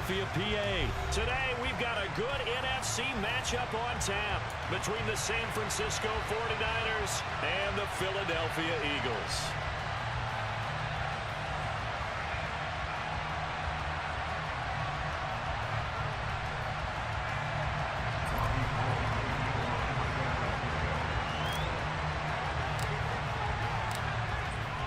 Philadelphia, PA. Today, we've got a good NFC matchup on tap between the San Francisco 49ers and the Philadelphia Eagles.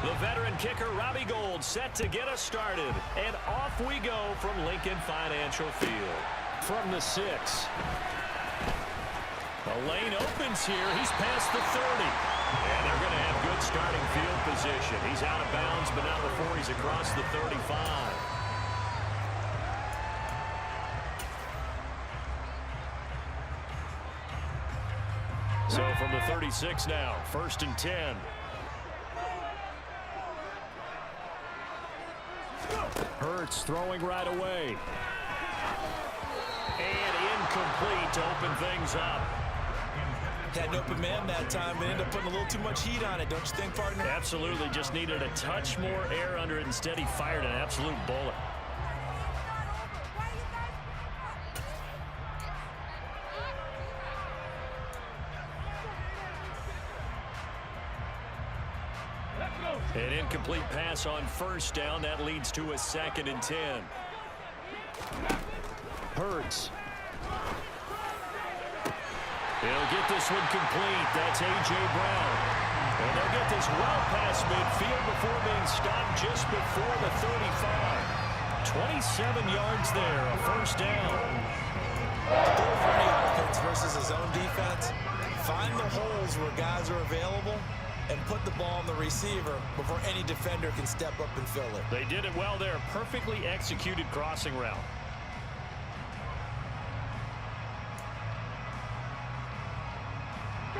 The veteran kicker, Robbie Gould, set to get us started. And off we go from Lincoln Financial Field. From the 6. The lane opens here. He's past the 30. And they're going to have good starting field position. He's out of bounds, but not before he's across the 35. So from the 36 now, 1st and 10. Hurts throwing right away. And incomplete to open things up. Had an open man that time, but ended up putting a little too much heat on it, don't you think, partner? Absolutely. Just needed a touch more air under it. Instead, he fired an absolute bullet. An incomplete pass on 1st down. That leads to a 2nd and 10. Hurts. He'll get this one complete. That's A.J. Brown. And they'll get this well past midfield before being stopped just before the 35. 27 yards there, a 1st down. For any offense versus his own defense, find the holes where guys are available and put the ball on the receiver before any defender can step up and fill it. They did it well there. Perfectly executed crossing route.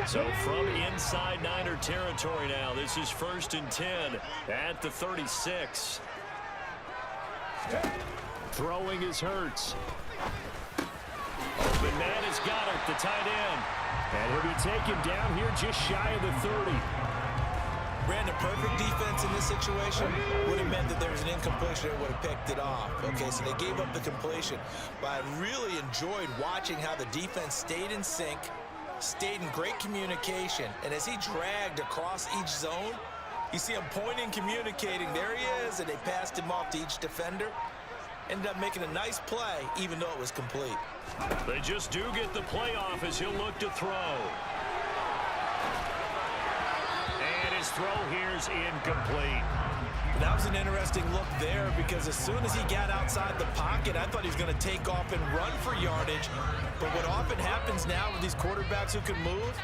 So from inside Niner territory now, this is 1st and 10 at the 36. Throwing is Hurts. Open man has got it, the tight end. And he'll be taken down here just shy of the 30. Brandon, perfect defense in this situation would have meant that there was an incompletion and would have picked it off. Okay, so they gave up the completion. But I really enjoyed watching how the defense stayed in sync, stayed in great communication. And as he dragged across each zone, you see him pointing, communicating. There he is, and they passed him off to each defender. Ended up making a nice play, even though it was complete. They just do get the play off as he'll look to throw. And his throw here's incomplete. That was an interesting look there because as soon as he got outside the pocket, I thought he was going to take off and run for yardage. But what often happens now with these quarterbacks who can move,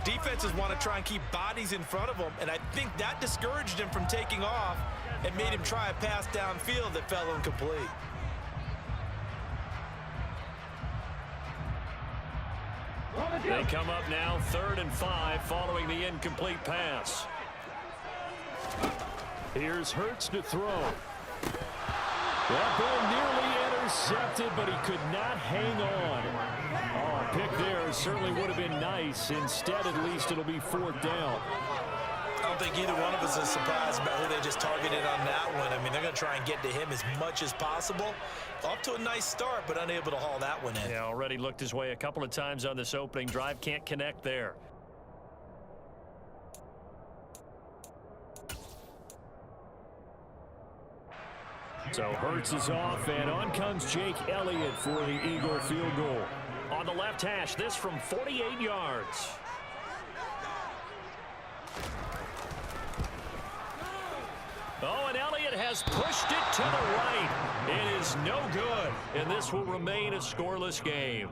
defenses want to try and keep bodies in front of them, and I think that discouraged him from taking off and made him try a pass downfield that fell incomplete. They come up now 3rd and 5 following the incomplete pass. Here's Hurts to throw. That ball nearly intercepted, but he could not hang on. Oh, a pick there certainly would have been nice. Instead, at least, it'll be 4th down. I don't think either one of us is surprised about who they just targeted on that one. I mean, they're going to try and get to him as much as possible. Off to a nice start, but unable to haul that one in. Yeah, already looked his way a couple of times on this opening drive. Can't connect there. So Hurts is off, and on comes Jake Elliott for the Eagle field goal. On the left hash, this from 48 yards. Oh, and Elliott has pushed it to the right. It is no good, and this will remain a scoreless game.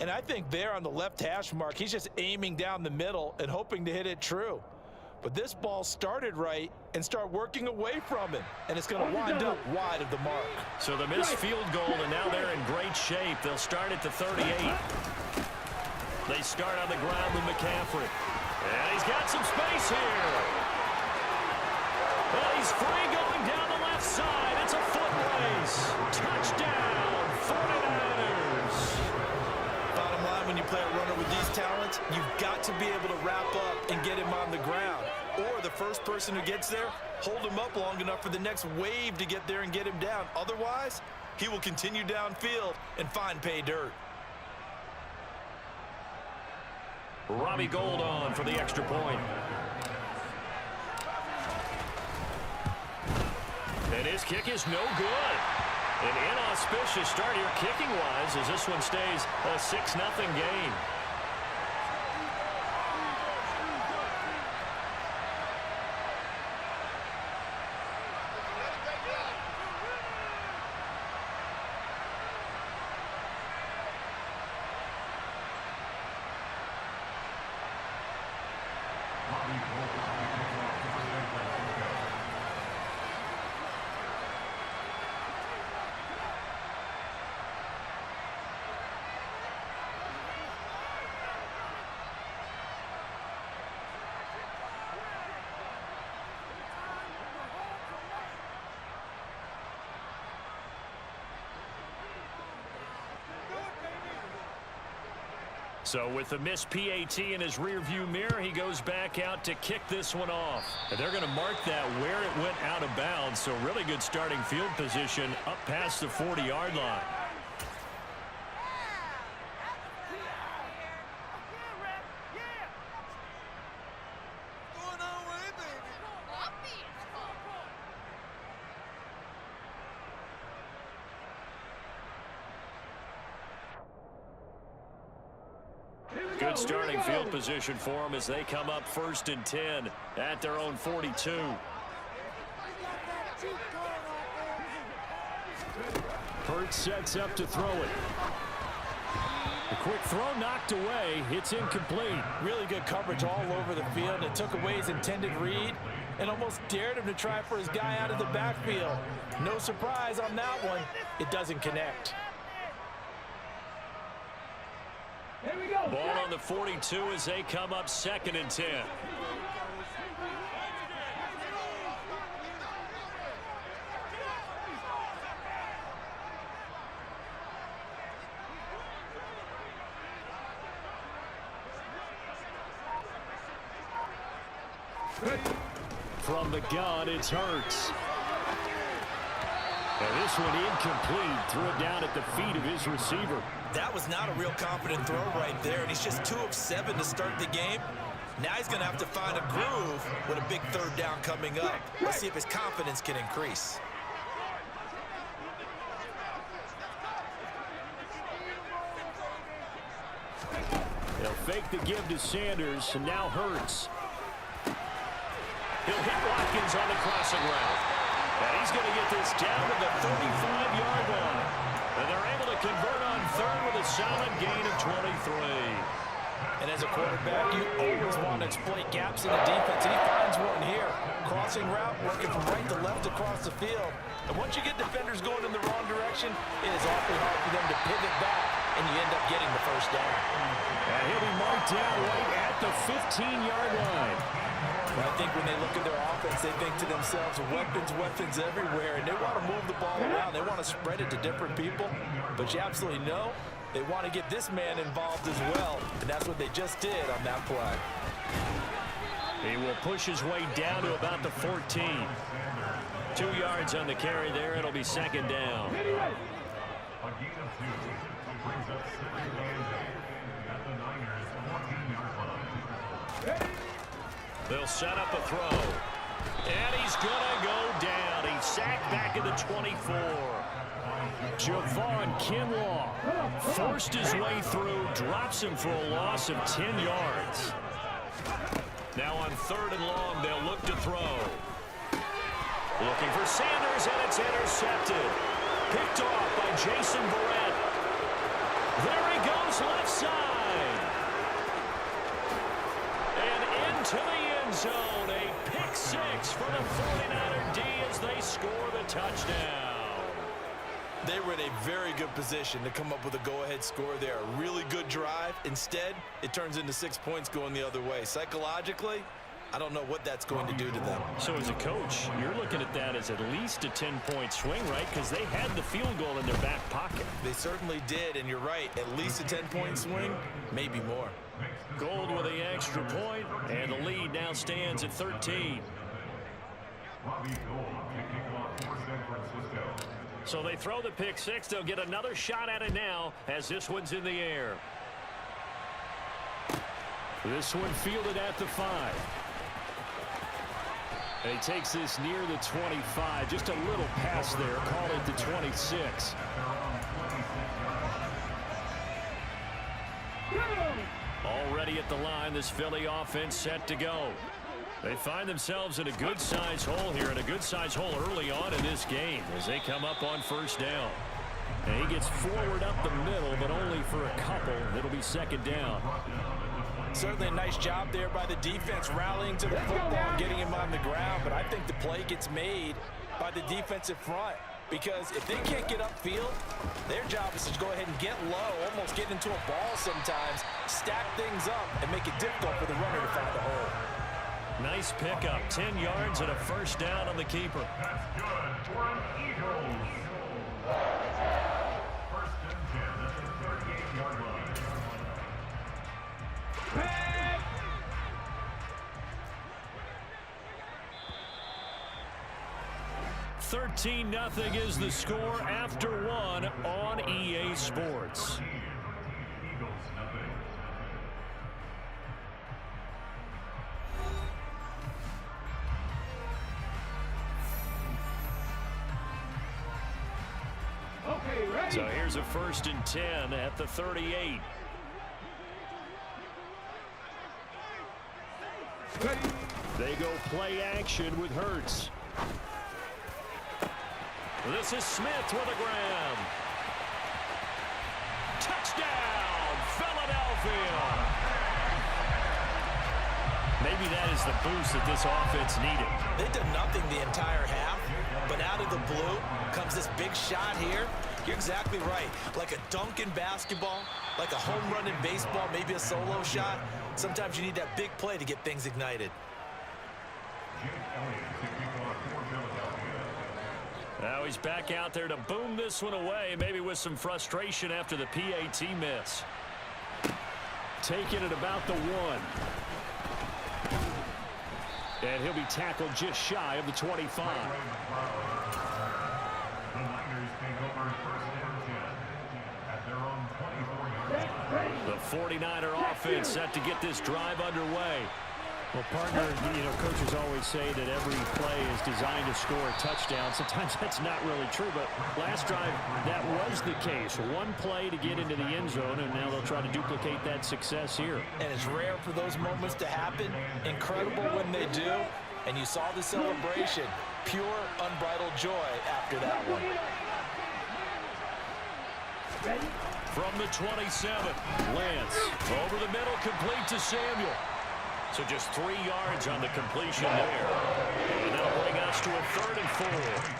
And I think there on the left hash mark, he's just aiming down the middle and hoping to hit it true. But this ball started right and start working away from him, and it's going to wind up wide of the mark. So the missed field goal, and now they're in great shape. They'll start at the 38. They start on the ground with McCaffrey. And he's got some space here. Well, he's free going down the left side. It's a foot race. Touchdown, 49ers. Bottom line, when you play a runner with these talents, you've got to be able to wrap up and get him on the ground. Or the first person who gets there, hold him up long enough for the next wave to get there and get him down. Otherwise, he will continue downfield and find pay dirt. Robbie Gould on for the extra point. And his kick is no good. An inauspicious start here kicking-wise as this one stays a 6-0 game. So with the missed PAT in his rearview mirror, he goes back out to kick this one off. And they're going to mark that where it went out of bounds. So really good starting field position up past the 40-yard line. Good starting field position for them as they come up 1st and 10 at their own 42. Hurts sets up to throw it. The quick throw knocked away. It's incomplete. Really good coverage all over the field. It took away his intended read and almost dared him to try for his guy out of the backfield. No surprise on that one. It doesn't connect. Ball on the 42 as they come up 2nd and 10. From the gun, it's Hurts. And this one incomplete. Threw it down at the feet of his receiver. That was not a real confident throw right there, and he's just 2 of 7 to start the game. Now he's going to have to find a groove with a big 3rd down coming up. Let's see if his confidence can increase. They'll fake the give to Sanders, and now Hurts. He'll hit Watkins on the crossing route. And he's going to get this down to the 35-yard line. And they're able to convert on 3rd with a solid gain of 23. And as a quarterback, you always want to exploit gaps in the defense, and he finds one here. Crossing route, working from right to left across the field. And once you get defenders going in the wrong direction, it is awfully hard for them to pivot back, and you end up getting the 1st down. And he'll be marked down right at the 15-yard line. Well, I think when they look at their offense, they think to themselves, weapons everywhere, and they want to move the ball around. They want to spread it to different people, but you absolutely know they want to get this man involved as well, and that's what they just did on that play. He will push his way down to about the 14. 2 yards on the carry there. It'll be 2nd down. They'll set up a throw. And he's going to go down. He's sacked back at the 24. Javon Kinlaw forced his way through, drops him for a loss of 10 yards. Now on 3rd and long, they'll look to throw. Looking for Sanders, and it's intercepted. Picked off by Jason Verrett. There he goes, left side. And into the end zone, a pick 6 for the 49er D as they score the touchdown. They were in a very good position to come up with a go-ahead score there. A really good drive. Instead, it turns into 6 points going the other way. Psychologically, I don't know what that's going to do to them. So as a coach, you're looking at that as at least a 10-point swing, right? Because they had the field goal in their back pocket. They certainly did, and you're right. At least a 10-point swing, maybe more. Gould with the extra point, and the lead now stands at 13. So they throw the pick six. They'll get another shot at it now as this one's in the air. This one fielded at the 5. And he takes this near the 25. Just a little pass there. Call it the 26. Already at the line, this Philly offense set to go. They find themselves in a good-sized hole here, and a good-sized hole early on in this game as they come up on first down. And he gets forward up the middle, but only for a couple. It'll be second down. Certainly a nice job there by the defense rallying to the football and getting him on the ground, but I think the play gets made by the defensive front because if they can't get upfield, their job is to go ahead and get low, almost get into a ball sometimes, stack things up, and make it difficult for the runner to find the hole. Nice pickup, 10 yards and a first down on the keeper. That's good for an Eagles. First and 10 at the 38-yard line. 13-0 is the score after one on EA Sports. Eagles, nothing. So here's a first and 10 at the 38. They go play action with Hurts. This is Smith with a grab. Touchdown, Philadelphia. Maybe that is the boost that this offense needed. They've done nothing the entire half, but out of the blue comes this big shot here. You're exactly right. Like a dunk in basketball, like a home run in baseball, maybe a solo shot. Sometimes you need that big play to get things ignited. Now he's back out there to boom this one away, maybe with some frustration after the PAT miss. Taking it about the 1. And he'll be tackled just shy of the 25. The Niners take over first and 10 at their own 24-yard line. The 49er offense set to get this drive underway. Well, partner, coaches always say that every play is designed to score a touchdown. Sometimes that's not really true, but last drive, that was the case. One play to get into the end zone, and now they'll try to duplicate that success here. And it's rare for those moments to happen. Incredible when they do. And you saw the celebration. Pure, unbridled joy after that one. From the 27, Lance over the middle, complete to Samuel. So just 3 yards on the completion there. And that'll bring us to a 3rd and 4.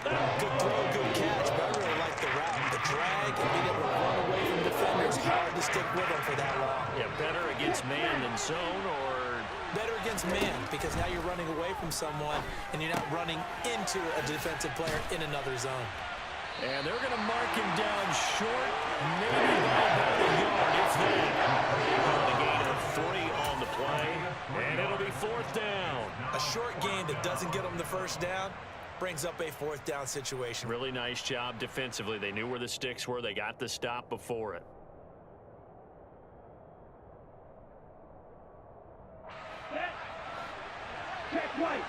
Good throw, good catch, but I really like the route. The drag and being able to run away from defenders. Hard to stick with them for that long. Yeah, better against man than zone, or better against man, because now you're running away from someone and you're not running into a defensive player in another zone. And they're going to mark him down short, maybe by about a yard, if that. The gain of 3 on the play, and it'll be 4th down. A short gain that doesn't get them the first down brings up a 4th down situation. Really nice job defensively. They knew where the sticks were. They got the stop before it. Check right.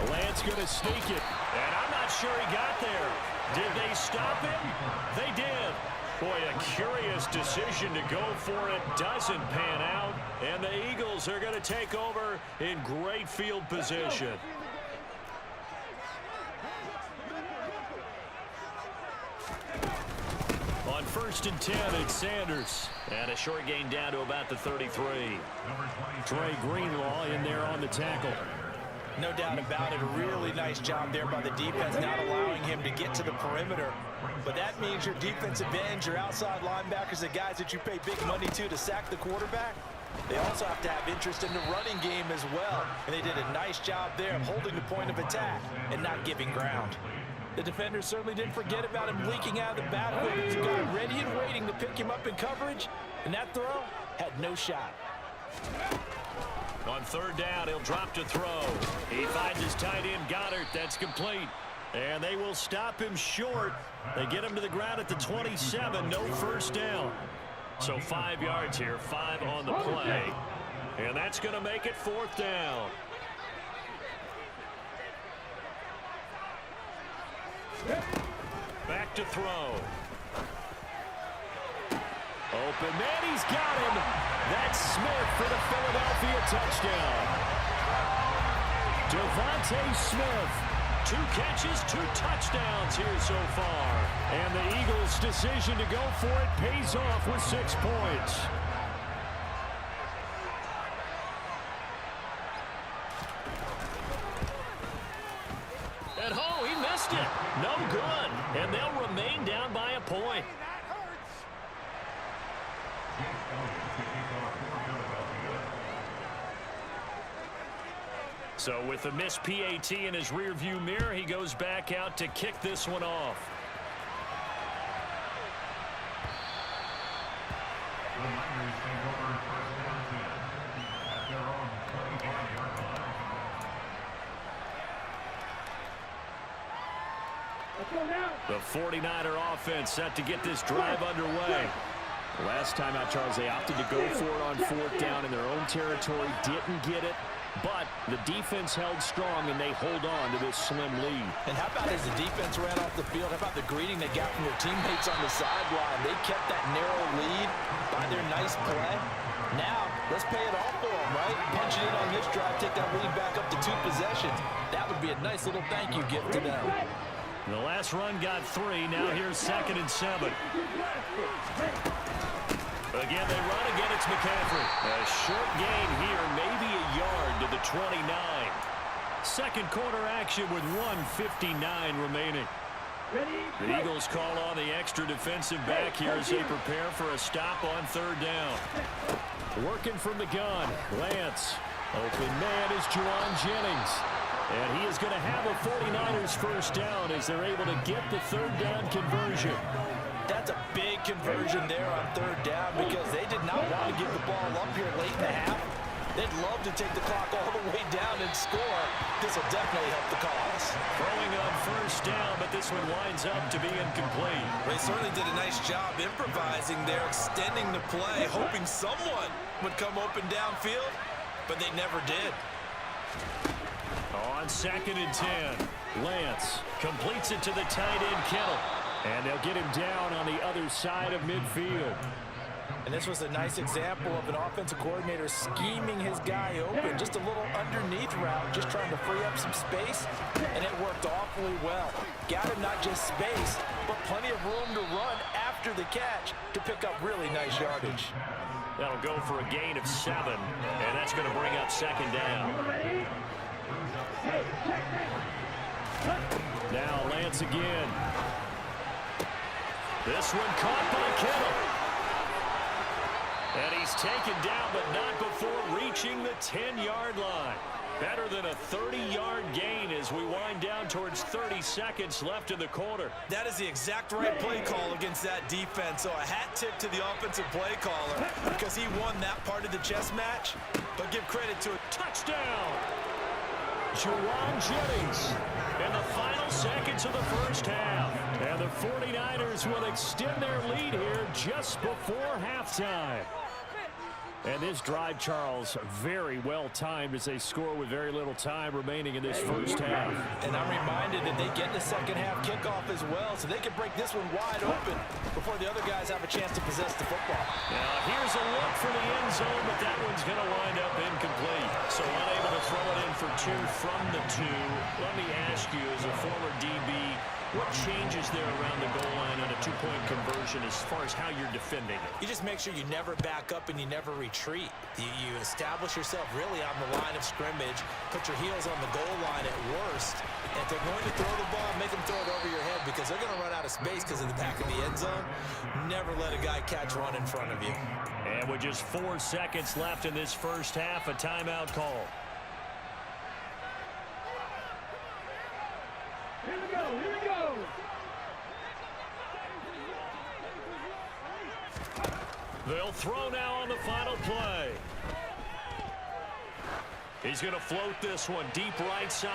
Lance going to sneak it. And I'm not sure he got there. Did they stop him? They did. Boy, a curious decision to go for it. Doesn't pan out. And the Eagles are going to take over in great field position. On 1st and 10, it's Sanders. And a short gain down to about the 33. Trey Greenlaw in there on the tackle. No doubt about it. A really nice job there by the defense, not allowing him to get to the perimeter. But that means your defensive ends, your outside linebackers, the guys that you pay big money to sack the quarterback, they also have to have interest in the running game as well. And they did a nice job there of holding the point of attack and not giving ground. The defenders certainly didn't forget about him leaking out of the backfield. There's a guy ready and waiting to pick him up in coverage. And that throw had no shot. On third down, he'll drop to throw. He finds his tight end, Goddard. That's complete. And they will stop him short. They get him to the ground at the 27. No first down. So 5 yards here, 5 on the play. And that's going to make it fourth down. Back to throw. Open man, he's got him. That's Smith for the Philadelphia touchdown. Devontae Smith, 2 catches, 2 touchdowns here so far. And the Eagles' decision to go for it pays off with 6 points. And oh, he missed it. No good. And they'll remain down by a point. So with a missed PAT in his rearview mirror, he goes back out to kick this one off. The Niners take over first down 10 at their own 25-yard line. The 49er offense set to get this drive underway. Last time out, Charles, they opted to go for it on fourth down in their own territory. Didn't get it, but the defense held strong, and they hold on to this slim lead. And how about as the defense ran off the field, how about the greeting they got from their teammates on the sideline? They kept that narrow lead by their nice play. Now, let's pay it off for them, right? Punch it in on this drive, take that lead back up to 2 possessions. That would be a nice little thank you gift to them. The last run got 3. Now here's 2nd and 7. Again, they run again. It's McCaffrey. A short gain here, maybe a yard to the 29. Second quarter action with 1:59 remaining. The Eagles call on the extra defensive back here as they prepare for a stop on third down. Working from the gun, Lance. Open man is Juwan Jennings. And he is going to have a 49ers first down as they're able to get the third down conversion. That's a big conversion there on third down because they did not want to give the ball up here late in the half. They'd love to take the clock all the way down and score. This will definitely help the cause. Throwing on first down, but this one winds up to be incomplete. They certainly did a nice job improvising there, extending the play, hoping someone would come open downfield, but they never did. On 2nd and 10, Lance completes it to the tight end, Kittle. And they'll get him down on the other side of midfield. And this was a nice example of an offensive coordinator scheming his guy open. Just a little underneath route, just trying to free up some space. And it worked awfully well. Got him not just space, but plenty of room to run after the catch to pick up really nice yardage. That'll go for a gain of 7. And that's going to bring up 2nd down. Now Lance again. This one caught by Kittle. And he's taken down, but not before reaching the 10-yard line. Better than a 30-yard gain as we wind down towards 30 seconds left in the quarter. That is the exact right play call against that defense. So a hat tip to the offensive play caller because he won that part of the chess match. But give credit to a touchdown. Juwan Jennings in the final seconds of the first half. And the 49ers will extend their lead here just before halftime. And this drive, Charles, very well timed as they score with very little time remaining in this first half. And I'm reminded that they get the second half kickoff as well, so they can break this one wide open before the other guys have a chance to possess the football. Now here's a look for the end zone, but that one's going to wind up incomplete. So unable to throw it in for 2 from the 2. Let me ask you, as a former DB, what changes there around the goal line on a 2-point conversion as far as how you're defending it? You just make sure you never back up and you never retreat. You establish yourself really on the line of scrimmage, put your heels on the goal line at worst. And if they're going to throw the ball, make them throw it over your head because they're going to run out of space because of the back of the end zone. Never let a guy catch one in front of you. And with just 4 seconds left in this first half, a timeout call. Here we go, here we go. They'll throw now on the final play. He's going to float this one deep right side.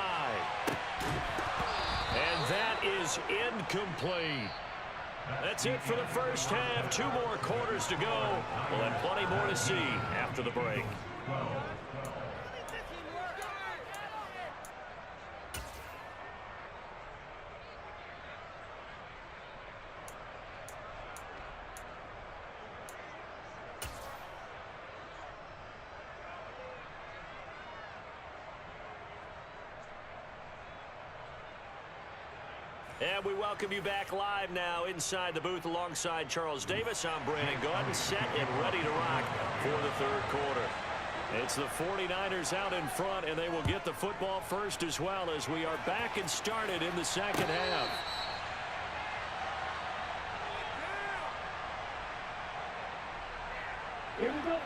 And that is incomplete. That's it for the first half. 2 more quarters to go. We'll have plenty more to see after the break. And we welcome you back live now inside the booth alongside Charles Davis. I'm Brandon Gaudin, set and ready to rock for the third quarter. It's the 49ers out in front, and they will get the football first as well as we are back and started in the second half.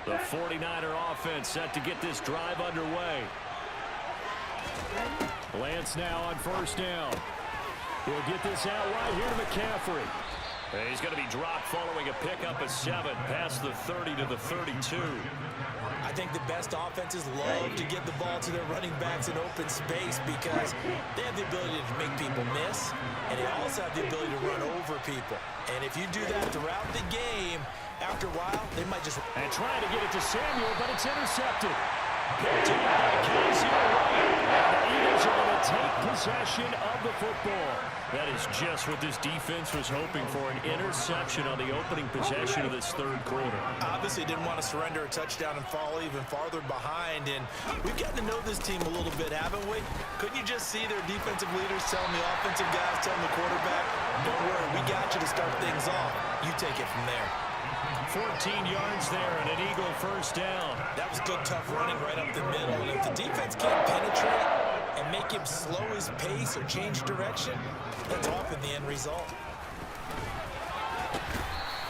The 49er offense set to get this drive underway. Lance now on first down. He'll get this out right here to McCaffrey. And he's going to be dropped following a pickup of 7 past the 30 to the 32. I think the best offenses love to get the ball to their running backs in open space because they have the ability to make people miss, and they also have the ability to run over people. And if you do that throughout the game, after a while, they might just... And trying to get it to Samuel, but it's intercepted. Picked up by Kelsey Wright. The Eagles are going to take possession of the football. That is just what this defense was hoping for, an interception on the opening possession of this third quarter. Obviously didn't want to surrender a touchdown and fall even farther behind, and we've gotten to know this team a little bit, haven't we? Couldn't you just see their defensive leaders telling the offensive guys, telling the quarterback, don't worry, we got you to start things off. You take it from there. 14 yards there and an Eagle first down. That was good, tough running right up the middle. And if the defense can't penetrate and make him slow his pace or change direction, that's often the end result.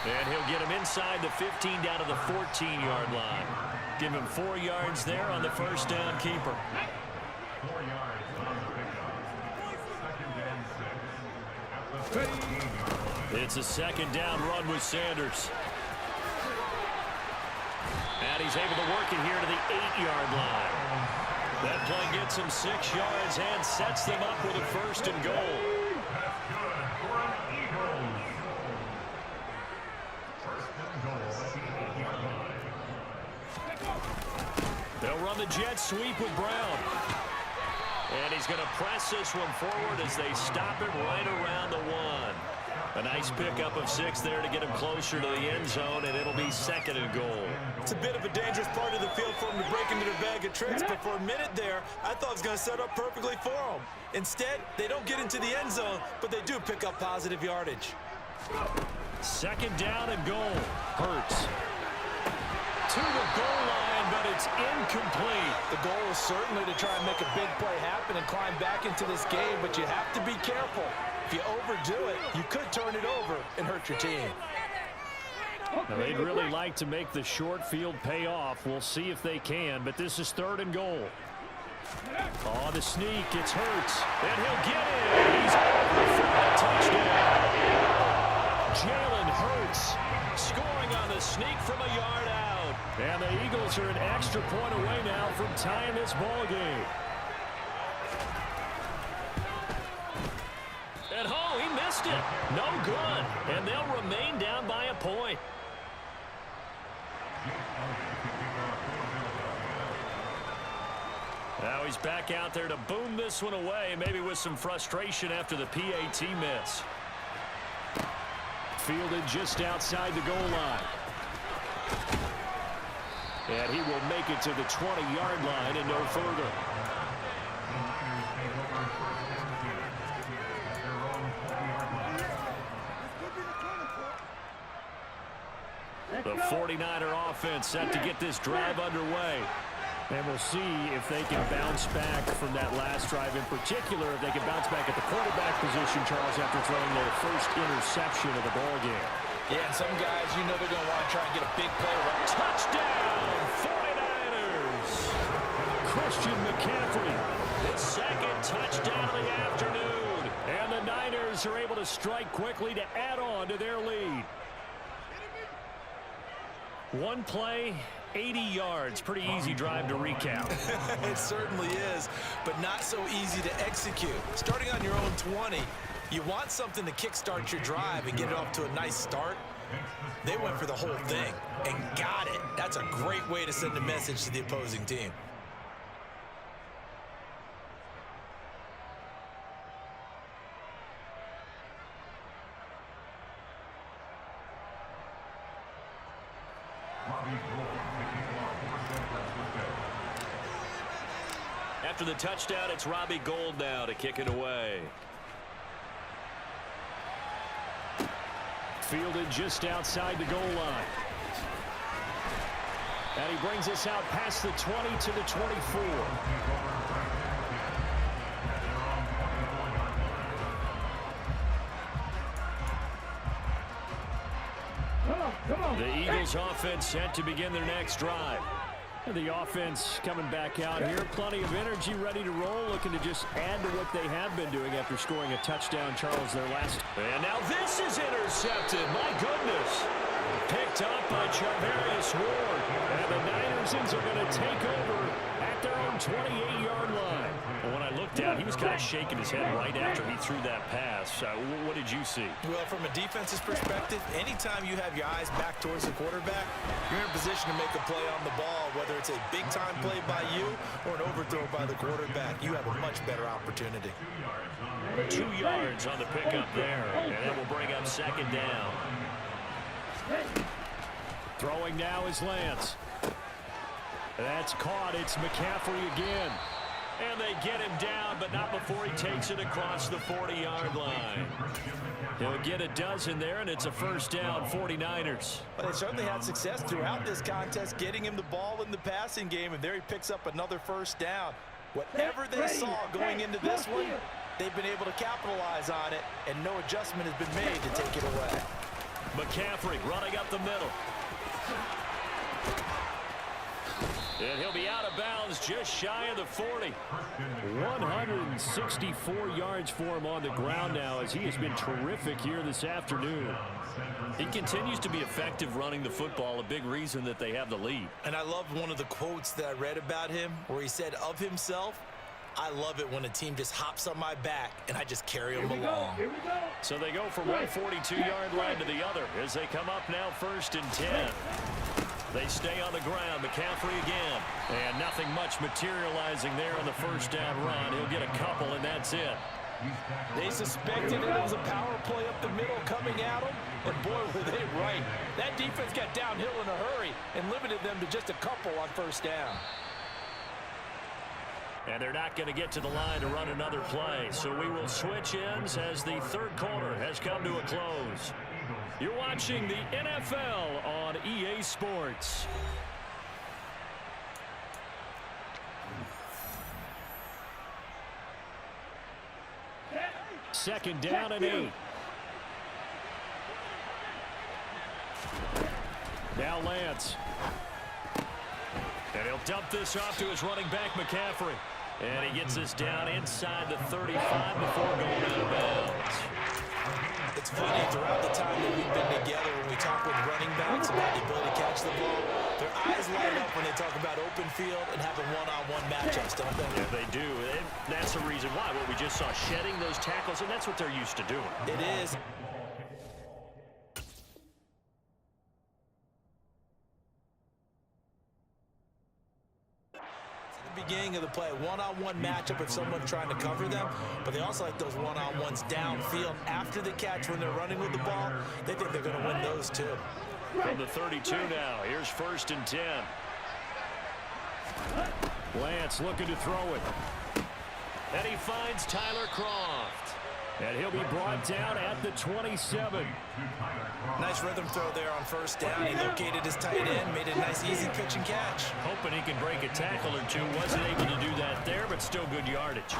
And he'll get him inside the 15 down to the 14-yard line. Give him 4 yards there on the first down keeper. 4 yards on the pickup. 2nd and 6 at the 15-yard line. It's a second down run with Sanders. And he's able to work it here to the 8-yard line. That play gets him 6 yards and sets them up with a first and goal. That's good for an Eagles. First and goal at the 8-yard line. They'll run the jet sweep with Brown. And he's going to press this one forward as they stop it right around the 1. A nice pickup of 6 there to get him closer to the end zone, and it'll be second and goal. It's a bit of a dangerous part of the field for him to break into their bag of tricks, but for a minute there, I thought it was going to set up perfectly for him. Instead, they don't get into the end zone, but they do pick up positive yardage. Second down and goal. Hurts to the goal line, but it's incomplete. The goal is certainly to try and make a big play happen and climb back into this game, but you have to be careful. If you overdo it, you could turn it over and hurt your team. Now, they'd really like to make the short field pay off. We'll see if they can, but this is third and goal. Oh, the sneak. It's Hurts. And he'll get it. He's over for a touchdown. Jalen Hurts scoring on the sneak from a yard out. And the Eagles are an extra point away now from tying this ball game. At home, he missed it. No good. And they'll remain down by a point. Now he's back out there to boom this one away, maybe with some frustration after the PAT miss. Fielded just outside the goal line. And he will make it to the 20-yard line and no further. The 49er offense set to get this drive underway. And we'll see if they can bounce back from that last drive in particular, if they can bounce back at the quarterback position, Charles, after throwing their first interception of the ball game. Yeah, and some guys, you know they're going to want to try and get a big play. Touchdown, 49ers! Christian McCaffrey, his second touchdown of the afternoon. And the Niners are able to strike quickly to add on to their lead. One play, 80 yards. Pretty easy drive to recap. It certainly is, but not so easy to execute. Starting on your own 20, you want something to kickstart your drive and get it off to a nice start. They went for the whole thing and got it. That's a great way to send a message to the opposing team. After the touchdown, it's Robbie Gould now to kick it away. Fielded just outside the goal line. And he brings us out past the 20 to the 24. The Eagles offense set to begin their next drive. And the offense coming back out here. Plenty of energy, ready to roll, looking to just add to what they have been doing after scoring a touchdown, Charles, their last. And now this is intercepted. My goodness. Picked up by Charvarius Ward. And the Niners are going to take over at their own 28-yard line. Well, when I looked down, he was kind of shaking his head right after he threw that pass. What did you see? Well, from a defense's perspective, anytime you have your eyes back towards the quarterback, you're in a position to make a play on the ball, whether it's a big-time play by you or an overthrow by the quarterback. You have a much better opportunity. 2 yards on the pickup there, and that will bring up second down. Throwing now is Lance. That's caught. It's McCaffrey again. And they get him down, but not before he takes it across the 40-yard line. He'll get a dozen there, and it's a first down, 49ers. Well, they certainly had success throughout this contest, getting him the ball in the passing game, and there he picks up another first down. Whatever they saw going into this one, they've been able to capitalize on it, and no adjustment has been made to take it away. McCaffrey running up the middle. And he'll be out of bounds just shy of the 40. 164 yards for him on the ground now, as he has been terrific here this afternoon. He continues to be effective running the football, a big reason that they have the lead. And I love one of the quotes that I read about him where he said of himself, "I love it when a team just hops on my back and I just carry them along." So they go from one 42-yard line to the other as they come up now 1st and 10. They stay on the ground. McCaffrey again. And nothing much materializing there on the first down run. He'll get a couple, and that's it. They suspected it was a power play up the middle coming at them, and boy, were they right. That defense got downhill in a hurry and limited them to just a couple on first down. And they're not going to get to the line to run another play. So we will switch ends as the third quarter has come to a close. You're watching the NFL on EA Sports. Second down and 8. Now Lance. And he'll dump this off to his running back, McCaffrey. And he gets this down inside the 35 before going out of bounds. It's funny, throughout the time that we've been together, when we talk with running backs about the ability to catch the ball, their eyes light up when they talk about open field and having one-on-one matchups, don't they? Yeah, they do. And that's the reason why. What we just saw, shedding those tackles, and that's what they're used to doing. It is. Beginning of the play, one-on-one matchup if someone's trying to cover them, but they also like those one-on-ones downfield after the catch when they're running with the ball. They think they're going to win those too. From the 32 now, here's 1st and 10. Lance looking to throw it. And he finds Tyler Kroft. And he'll be brought down at the 27. Nice rhythm throw there on first down. He located his tight end, made a nice easy pitch and catch. Hoping he can break a tackle or two. Wasn't able to do that there, but still good yardage.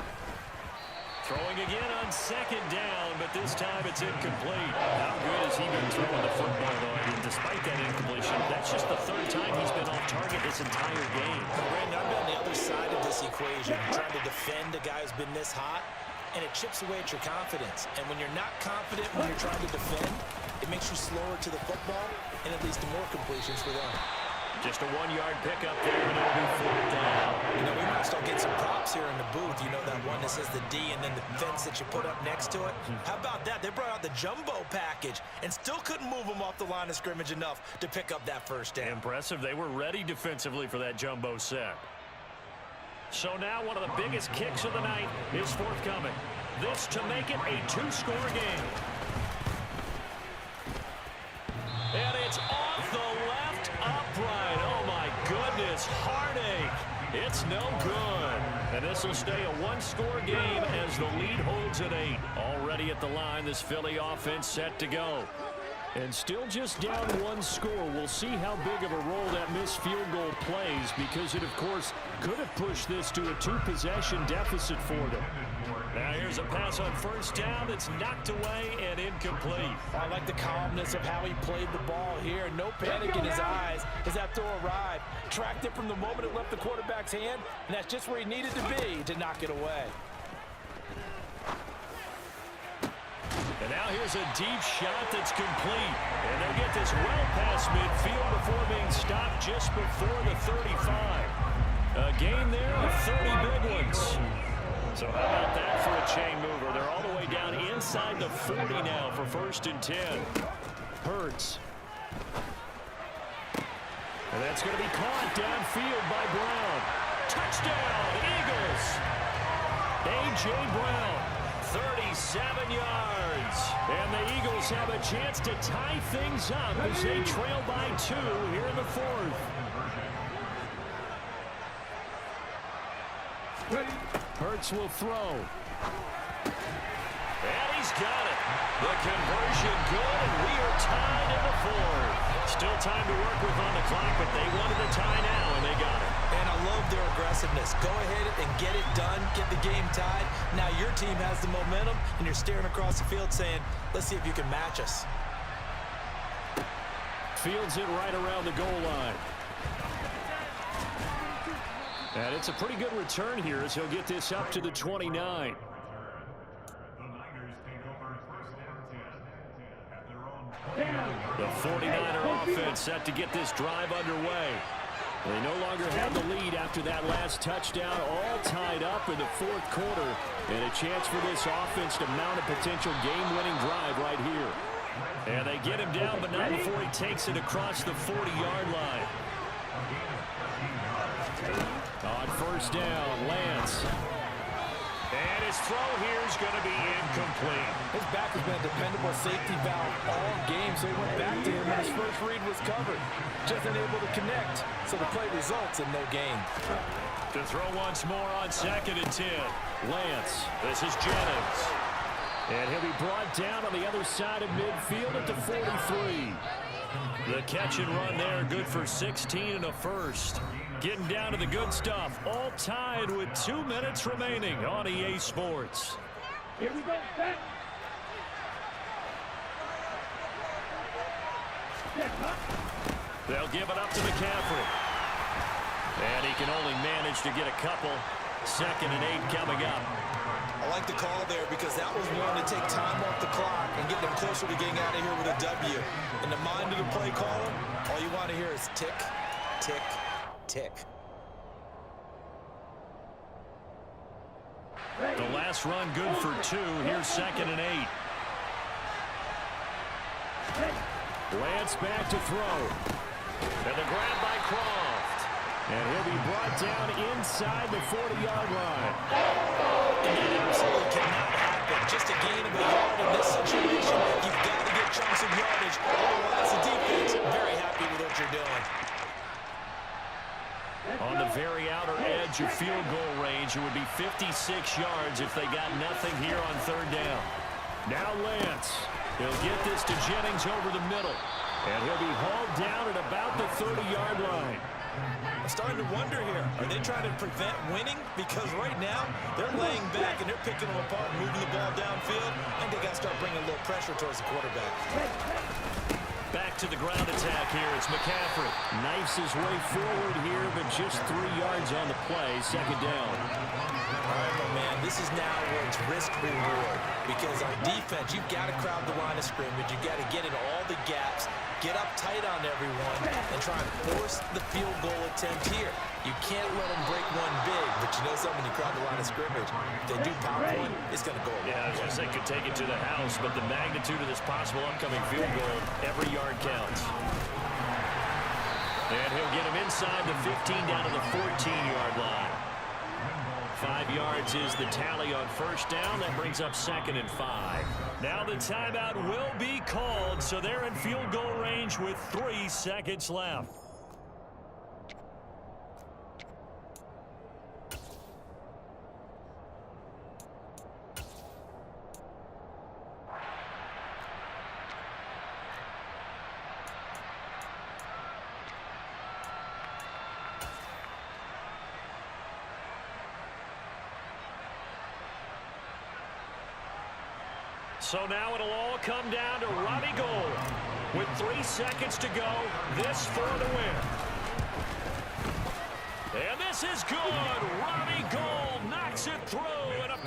Throwing again on second down, but this time it's incomplete. How good has he been throwing the football, though? I mean, despite that incompletion, that's just the 3rd time he's been off target this entire game. Brandon, I've been on the other side of this equation, trying to defend a guy who's been this hot, and it chips away at your confidence. And when you're not confident when you're trying to defend, it makes you slower to the football, and it leads to more completions for them. Just a 1-yard pickup there, and it'll be 4th down. You know, we might still get some props here in the booth. You know, that one that says the D and then the fence that you put up next to it? How about that? They brought out the jumbo package and still couldn't move them off the line of scrimmage enough to pick up that first down. Impressive. They were ready defensively for that jumbo set. So now one of the biggest kicks of the night is forthcoming. This to make it a 2-score game. And it's off the left upright. Oh, my goodness. Heartache. It's no good. And this will stay a 1-score game as the lead holds at 8. Already at the line, this Philly offense set to go. And still just down 1 score. We'll see how big of a role that missed field goal plays, because it, of course, could have pushed this to a 2-possession deficit for them. Now here's a pass on 1st down that's knocked away and incomplete. I like the calmness of how he played the ball here. No panic in his eyes as that throw arrived. Tracked it from the moment it left the quarterback's hand, and that's just where he needed to be to knock it away. And now here's a deep shot that's complete. And they'll get this well past midfield before being stopped just before the 35. A gain there of 30 big ones. So how about that for a chain mover? They're all the way down inside the 40 now for 1st and 10. Hurts. And that's going to be caught downfield by Brown. Touchdown, Eagles. A.J. Brown. 37 yards. And the Eagles have a chance to tie things up as they trail by 2 here in the 4th. Hurts will throw. And he's got it. The conversion good, and we are tied in the 4th. Still time to work with on the clock, but they wanted a tie now, and they got it. And I love their aggressiveness. Go ahead and get it done, get the game tied. Now your team has the momentum, and you're staring across the field saying, let's see if you can match us. Fields it right around the goal line. And it's a pretty good return here as he'll get this up to the 29. The 49er offense set to get this drive underway. They no longer have the lead after that last touchdown, all tied up in the 4th quarter, and a chance for this offense to mount a potential game-winning drive right here. And they get him down, but not before he takes it across the 40-yard line. On 1st down, Lance. And his throw here is going to be incomplete. His back has been a dependable safety valve all game, so he went back to him when his first read was covered. Just unable to connect, so the play results in no gain. To throw once more on 2nd and 10. Lance, this is Jennings. And he'll be brought down on the other side of midfield at the 43. The catch and run there, good for 16 and a first. Getting down to the good stuff, all tied with 2 minutes remaining on EA Sports. Here we go, set. They'll give it up to McCaffrey. And he can only manage to get a couple. 2nd and 8 coming up. I like the call there because that was one to take time off the clock and get them closer to getting out of here with a W. In the mind of the play caller, all you want to hear is tick, tick, tick. The last run good for 2. Here's 2nd and 8. Lance back to throw. And the grab by Croft. And he'll be brought down inside the 40-yard line. And that absolutely cannot happen. Just a gain of a yard in this situation. You've got to get chunks of yardage. Otherwise, the defense very happy with what you're doing. On the very outer edge of field goal range, it would be 56 yards if they got nothing here on 3rd down. Now Lance. He'll get this to Jennings over the middle. And he'll be hauled down at about the 30-yard line. I'm starting to wonder here, are they trying to prevent winning? Because right now, they're laying back and they're picking them apart, moving the ball downfield, and they got to start bringing a little pressure towards the quarterback. Back to the ground attack here. It's McCaffrey. Knifes his way forward here, but just 3 yards on the play. 2nd down. All right, my man, this is now where it's risk-reward. Because on defense, you've got to crowd the line of scrimmage. You've got to get in all the gaps, get up tight on everyone and try and force the field goal attempt here. You can't let them break one big, but you know something, you crowd the line of scrimmage. If they do pound one, it's going to go away. Yeah, I was going to say could take it to the house, but the magnitude of this possible upcoming field goal, every yard counts. And he'll get him inside the 15 down to the 14-yard line. 5 yards is the tally on first down. That brings up 2nd and 5. Now the timeout will be called, so they're in field goal range with 3 seconds left. So now it'll all come down to Robbie Gould. With 3 seconds to go, this for the win. And this is good. Robbie Gould knocks it through. And a